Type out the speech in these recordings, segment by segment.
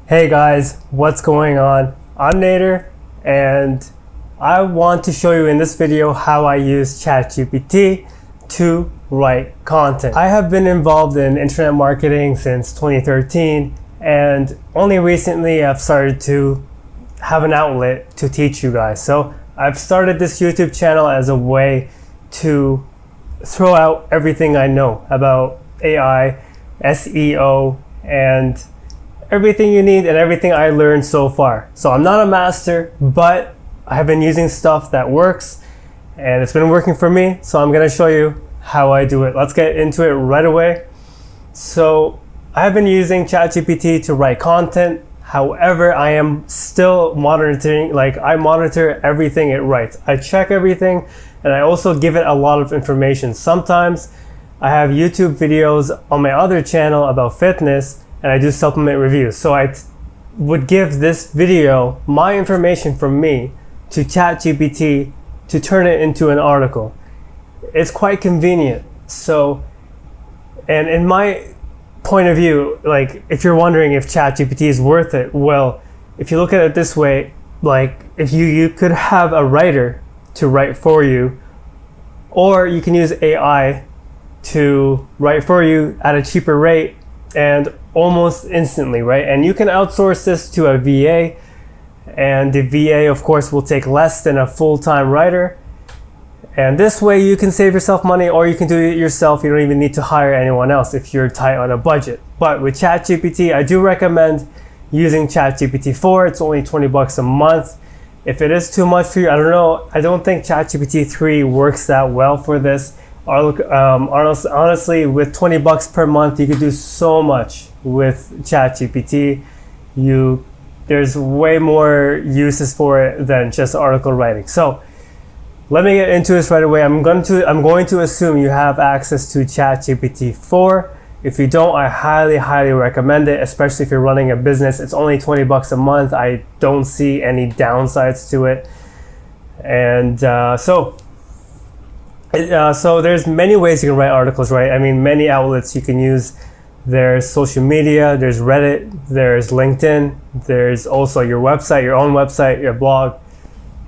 Hey guys, what's going on? I'm Nader, and I want to show you in this video how I use ChatGPT to write content. I have been involved in internet marketing since 2013, and only recently I've started to have an outlet to teach you guys. So I've started this YouTube channel as a way to throw out everything I know about AI, SEO, and everything you need and everything I learned so far. So I'm not a master, but I have been using stuff that works and it's been working for me. So I'm gonna show you how I do it. Let's get into it right away. So I have been using ChatGPT to write content. However, I am still monitoring, I monitor everything it writes. I check everything and I also give it a lot of information. Sometimes I have YouTube videos on my other channel about fitness and I do supplement reviews. So I would give this video, my information from me, to ChatGPT to turn it into an article. It's quite convenient. So, and in my point of view, if you're wondering if ChatGPT is worth it, well, if you look at it this way, if you could have a writer to write for you, or you can use AI to write for you at a cheaper rate and almost instantly, right? And you can outsource this to a VA, and the VA of course will take less than a full-time writer. And this way you can save yourself money, or you can do it yourself. You don't even need to hire anyone else if you're tight on a budget. But with ChatGPT, I do recommend using ChatGPT 4. It's only $20 a month. If it is too much for you, I don't know. I don't think ChatGPT 3 works that well for this. Honestly, with $20 per month, you could do so much with ChatGPT. There's way more uses for it than just article writing. So let me get into this right away. I'm going to assume you have access to ChatGPT 4. If you don't, I highly recommend it, especially if you're running a business. It's only $20 a month. I don't see any downsides to it. And so there's many ways you can write articles, right? I mean, many outlets you can use. There's social media, there's Reddit, there's LinkedIn, there's also your website, your own website, your blog.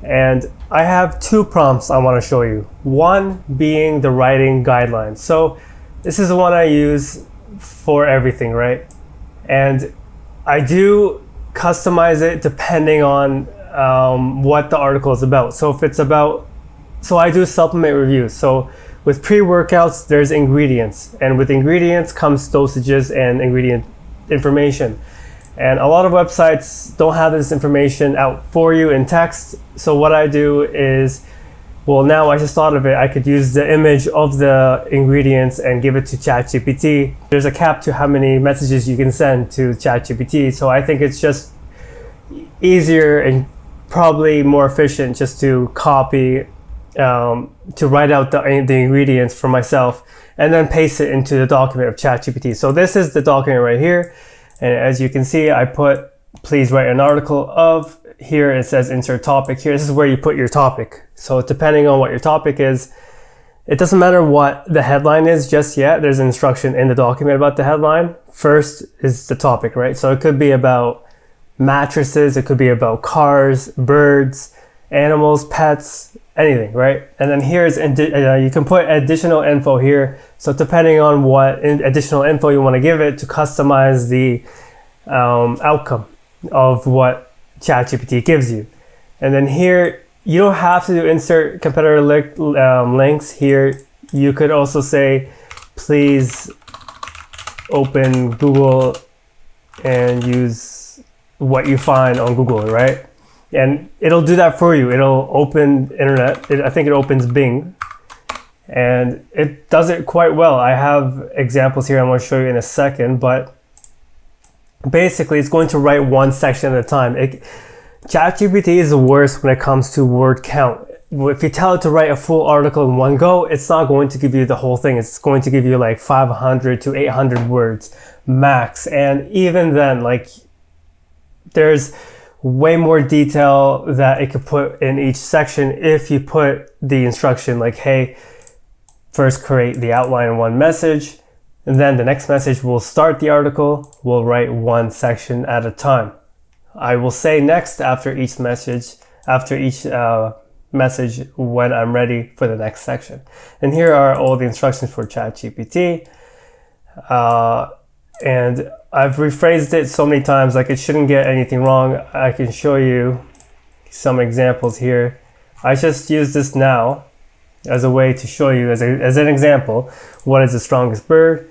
And I have two prompts I want to show you. One being the writing guidelines. So this is the one I use for everything, right? And I do customize it depending on what the article is about. So if it's about, so I do supplement reviews. So with pre-workouts, there's ingredients, and with ingredients comes dosages and ingredient information. And a lot of websites don't have this information out for you in text. So what I do is, well, now I just thought of it, I could use the image of the ingredients and give it to ChatGPT. There's a cap to how many messages you can send to ChatGPT. So I think it's just easier and probably more efficient just to copy, to write out the ingredients for myself and then paste it into the document of ChatGPT. So this is the document right here. And as you can see, I put, please write an article of, here it says insert topic here. This is where you put your topic. So depending on what your topic is, it doesn't matter what the headline is just yet. There's an instruction in the document about the headline. First is the topic, right? So it could be about mattresses, it could be about cars, birds, animals, pets, anything, right? And then here's, you can put additional info here. So depending on what additional info you want to give it to customize the outcome of what ChatGPT gives you. And then here, you don't have to insert competitor links here. You could also say, please open Google and use what you find on Google, right? And it'll do that for you. It'll open internet. I think it opens Bing, and it does it quite well. I have examples here I'm going to show you in a second, but basically it's going to write one section at a time. ChatGPT is the worst when it comes to word count. If you tell it to write a full article in one go, it's not going to give you the whole thing. It's going to give you like 500 to 800 words max. And even then, there's way more detail that it could put in each section if you put the instruction hey, first create the outline in one message, And then the next message will start the article. We'll write one section at a time. I will say next after each message when I'm ready for the next section. And here are all the instructions for ChatGPT. And I've rephrased it so many times, like it shouldn't get anything wrong. I can show you some examples here. I just use this now as a way to show you, as an example, what is the strongest bird.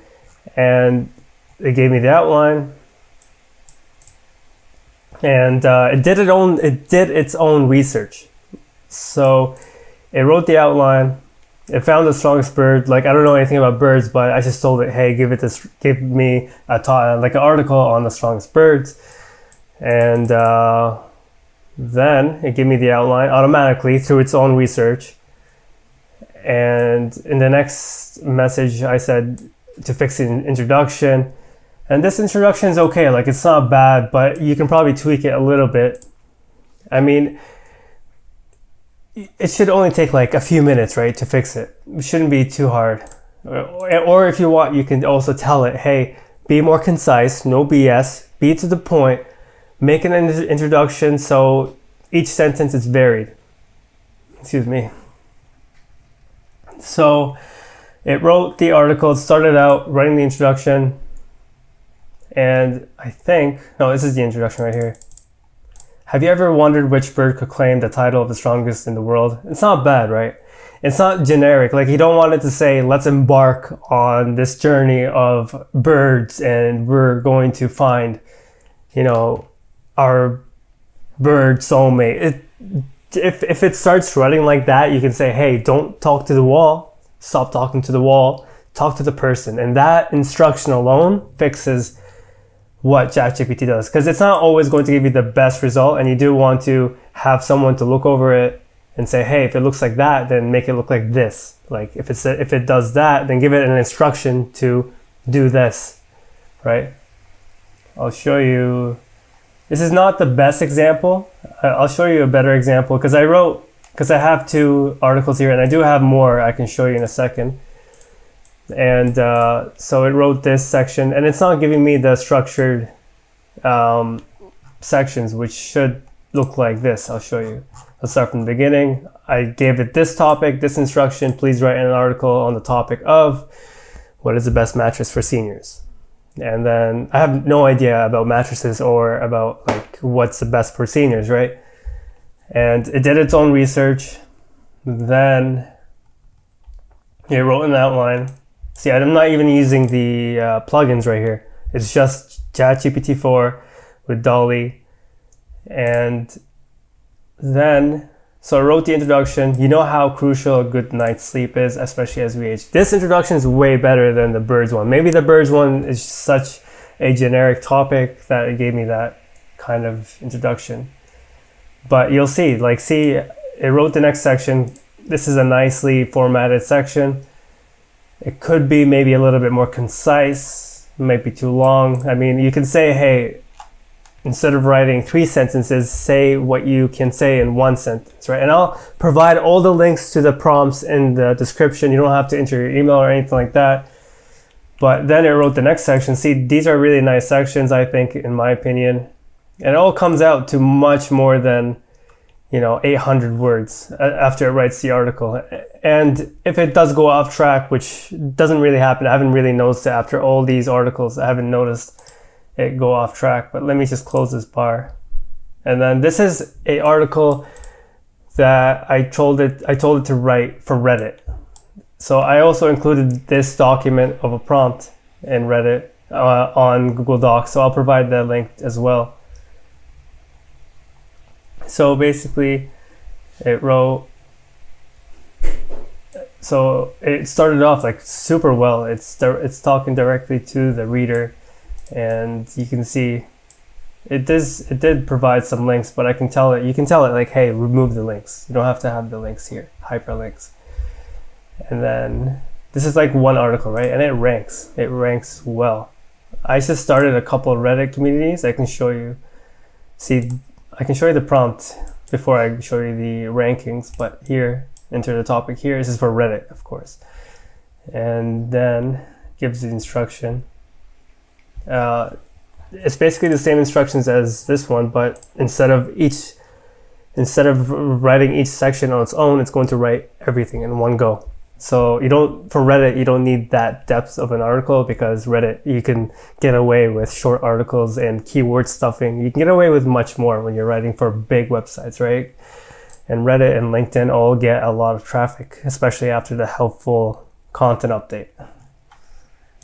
And it gave me the outline. And it did its own research. So it wrote the outline. It found the strongest bird. Like, I don't know anything about birds, but I just told it, hey, give me like an article on the strongest birds. And then it gave me the outline automatically through its own research. And in the next message, I said to fix the introduction. And this introduction is okay. Like, it's not bad, but you can probably tweak it a little bit. I mean, it should only take like a few minutes, right, to fix it. It shouldn't be too hard. Or if you want, you can also tell it, hey, be more concise, no BS, be to the point, make an introduction so each sentence is varied. Excuse me. So it wrote the article, it started out writing the introduction, and this is the introduction right here. Have you ever wondered which bird could claim the title of the strongest in the world? It's not bad, right? It's not generic. Like, you don't want it to say, let's embark on this journey of birds and we're going to find, our bird soulmate. If it starts running like that, you can say, hey, don't talk to the wall. Stop talking to the wall. Talk to the person. And that instruction alone fixes what ChatGPT does, because it's not always going to give you the best result, and you do want to have someone to look over it and say, hey, if it looks like that, then make it look like this. Like, if it does that, then give it an instruction to do this, right? I'll show you. This is not the best example. I'll show you a better example, because I have 2 articles here, and I do have more I can show you in a second. And so it wrote this section, and it's not giving me the structured sections, which should look like this. I'll show you. Let's start from the beginning. I gave it this topic, this instruction. Please write an article on the topic of what is the best mattress for seniors. And then I have no idea about mattresses or about like what's the best for seniors, right? And it did its own research. Then it wrote an outline. See, I'm not even using the plugins right here. It's just ChatGPT 4 with Dolly. And then, so I wrote the introduction. You know how crucial a good night's sleep is, especially as we age. This introduction is way better than the birds one. Maybe the birds one is such a generic topic that it gave me that kind of introduction. But you'll see, it wrote the next section. This is a nicely formatted section. It could be maybe a little bit more concise, might be too long. I mean, you can say, hey, instead of writing 3 sentences, say what you can say in 1 sentence, right? And I'll provide all the links to the prompts in the description. You don't have to enter your email or anything like that. But then it wrote the next section. See, these are really nice sections, I think, in my opinion. And it all comes out to much more than 800 words after it writes the article. And if it does go off track, which doesn't really happen, I haven't really noticed it after all these articles. I haven't noticed it go off track, but let me just close this bar. And then this is a article that I told it to write for Reddit. So I also included this document of a prompt in Reddit on Google Docs. So I'll provide that link as well. So basically it wrote, so it started off like super well. It's talking directly to the reader, and you can see it did provide some links, but you can tell it like, hey, remove the links. You don't have to have the links here, hyperlinks. And then this is like one article, right? And it ranks well. I just started a couple of Reddit communities. I can show you. See, I can show you the prompt before I show you the rankings, but here, enter the topic here. This is for Reddit, of course. And then gives the instruction. It's basically the same instructions as this one, but instead of writing each section on its own, it's going to write everything in one go. So for Reddit, you don't need that depth of an article, because Reddit, you can get away with short articles and keyword stuffing. You can get away with much more when you're writing for big websites, right? And Reddit and LinkedIn all get a lot of traffic, especially after the helpful content update.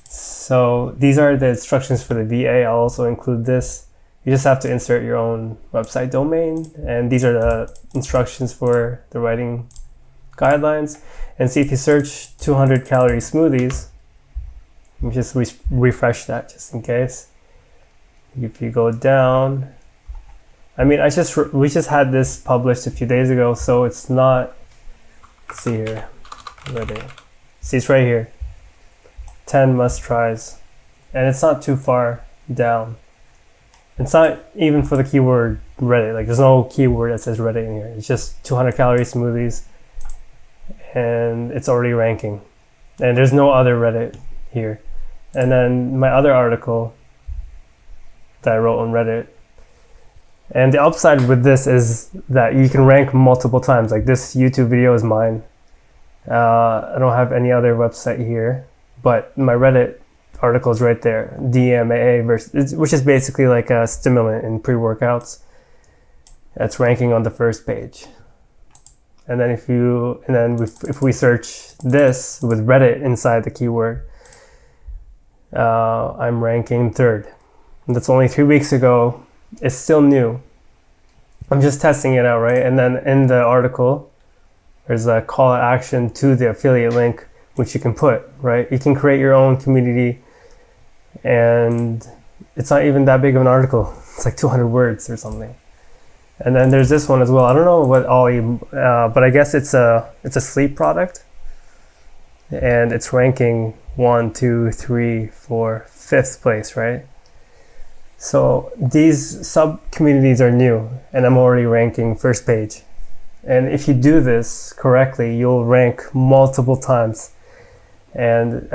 So these are the instructions for the VA. I'll also include this. You just have to insert your own website domain. And these are the instructions for the writing guidelines. And see, if you search 200 calorie smoothies, let me just refresh that just in case. If you go down, I mean, we just had this published a few days ago, so it's not, let's see here, ready. See, it's right here, 10 must tries, and it's not too far down. It's not even for the keyword Reddit, like there's no keyword that says Reddit in here. It's just 200 calorie smoothies, and it's already ranking. And there's no other Reddit here. And then my other article that I wrote on Reddit, and the upside with this is that you can rank multiple times. Like this YouTube video is mine. I don't have any other website here, but my Reddit article is right there. DMAA which is basically like a stimulant in pre-workouts. That's ranking on the first page. And then if we search this with Reddit inside the keyword, I'm ranking third. And that's only 3 weeks ago. It's still new. I'm just testing it out, right? And then in the article, there's a call to action to the affiliate link, which you can put, right? You can create your own community, and it's not even that big of an article. It's like 200 words or something. And then there's this one as well. I don't know what but I guess it's a sleep product, and it's ranking 1, 2, 3, 4, 5th place, right? So these sub communities are new, and I'm already ranking first page. And if you do this correctly, you'll rank multiple times. And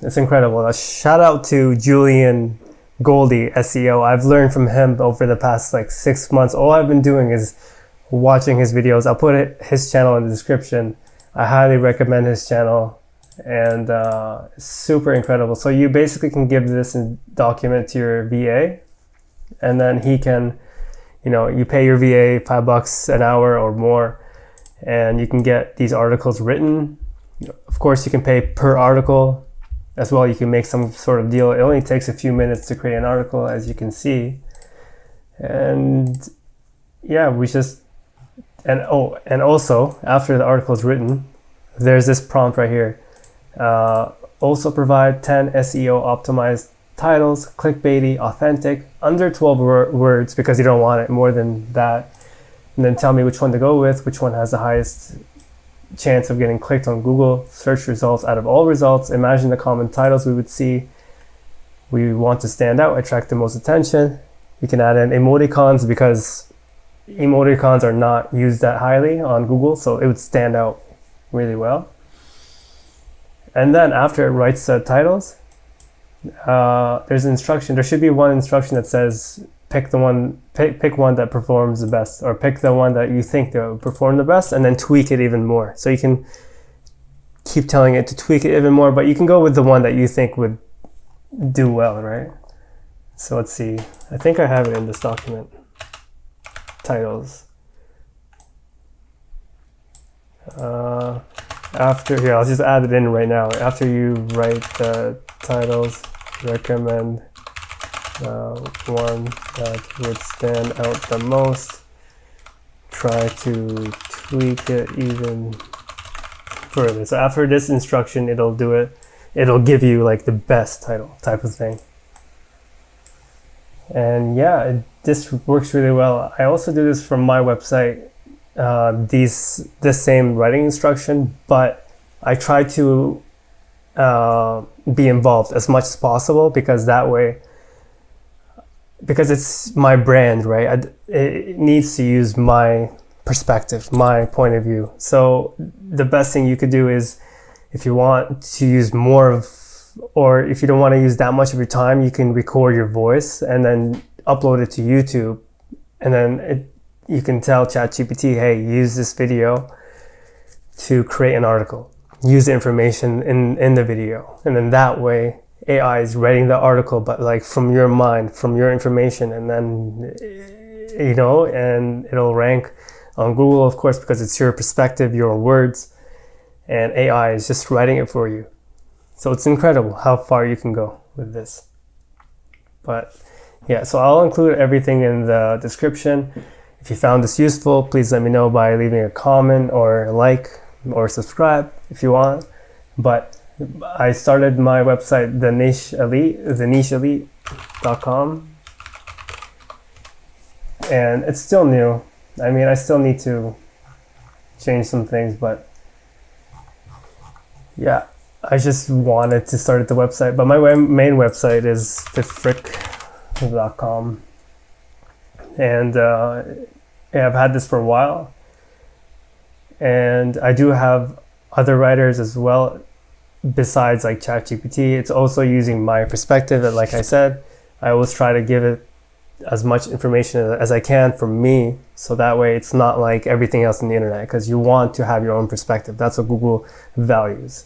it's incredible. A shout out to Julian Goldie, SEO. I've learned from him over the past 6 months. All I've been doing is watching his videos. I'll put his channel in the description. I highly recommend his channel, and it's super incredible. So you basically can give this document to your VA, and then he can, you pay your VA $5 an hour or more, and you can get these articles written. Of course, you can pay per article as well. You can make some sort of deal. It only takes a few minutes to create an article, as you can see. And yeah, and also after the article is written, there's this prompt right here. Also provide 10 SEO optimized titles, clickbaity, authentic, under 12 words, because you don't want it more than that. And then tell me which one to go with, which one has the highest chance of getting clicked on Google search results out of all results. Imagine the common titles we would see. We want to stand out, attract the most attention. You can add in emoticons, because emoticons are not used that highly on Google, so it would stand out really well. And then after it writes the titles, there's an instruction. There should be one instruction that says pick one that performs the best, or pick the one that you think that will perform the best, and then tweak it even more. So you can keep telling it to tweak it even more, but you can go with the one that you think would do well, right? So let's see. I think I have it in this document. Titles. Here, I'll just add it in right now. After you write the titles, recommend one that would stand out the most. Try to tweak it even further. So after this instruction, it'll do it. It'll give you the best title type of thing. And yeah, this works really well. I also do this from my website, this same writing instruction, but I try to be involved as much as possible, because it's my brand, right? It needs to use my perspective, my point of view. So the best thing you could do is, if you want to use more of or if you don't want to use that much of your time, you can record your voice and then upload it to YouTube, and then you can tell ChatGPT, hey, use this video to create an article. Use the information in the video, and then that way AI is writing the article, but like from your mind, from your information, and then and it'll rank on Google, of course, because it's your perspective, your words, and AI is just writing it for you. So it's incredible how far you can go with this. But yeah, so I'll include everything in the description. If you found this useful, please let me know by leaving a comment or a like or subscribe if you want. But I started my website, theNicheElite.com, and it's still new. I mean, I still need to change some things, but yeah, I just wanted to start at the website. But my main website is fitfrick.com, and I've had this for a while, and I do have other writers as well besides like ChatGPT. It's also using my perspective, and like I said, I always try to give it as much information as I can from me, so that way it's not like everything else on the internet, because you want to have your own perspective. That's what Google values.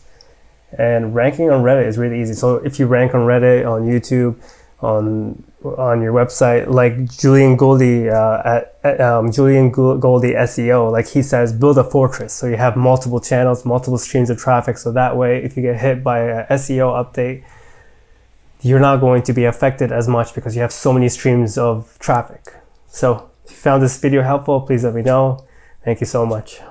And ranking on Reddit is really easy. So if you rank on Reddit, on YouTube, on your website, like Julian Goldie Goldie SEO, like he says, build a fortress. So you have multiple channels, multiple streams of traffic. So that way, if you get hit by a SEO update, you're not going to be affected as much because you have so many streams of traffic. So if you found this video helpful, please let me know. Thank you so much.